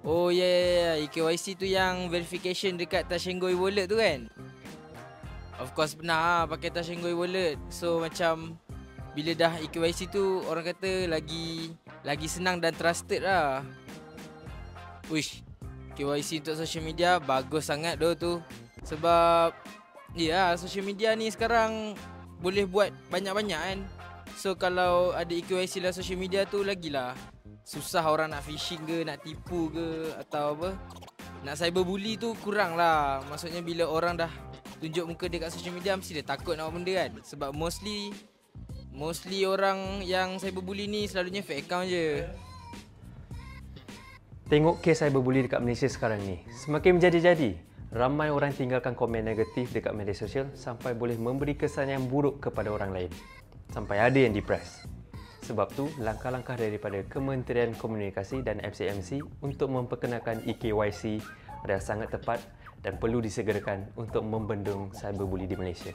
Oh ya, EKYC tu yang verification dekat Touch 'n Go e-wallet tu kan? Of course pernah pakai Touch 'n Go e-wallet. So macam bila dah EKYC tu orang kata lagi senang dan trusted lah. Uish, KYC untuk social media bagus sangat doh tu. Sebab ya, social media ni sekarang boleh buat banyak-banyak kan. So kalau ada EKYC dalam social media tu lagilah susah orang nak phishing ke, nak tipu ke atau apa. Nak cyberbully tu kurang lah. Maksudnya bila orang dah tunjuk muka dia kat social media mesti dia takut nak buat benda kan. Sebab mostly orang yang cyberbully ni selalunya fake account je. Tengok kes cyberbully dekat Malaysia sekarang ni. Semakin menjadi-jadi, ramai orang tinggalkan komen negatif dekat media sosial sampai boleh memberi kesan yang buruk kepada orang lain. Sampai ada yang depres. Sebab tu, langkah-langkah daripada Kementerian Komunikasi dan FCMC untuk memperkenalkan EKYC adalah sangat tepat dan perlu disegerakan untuk membendung cyberbully di Malaysia.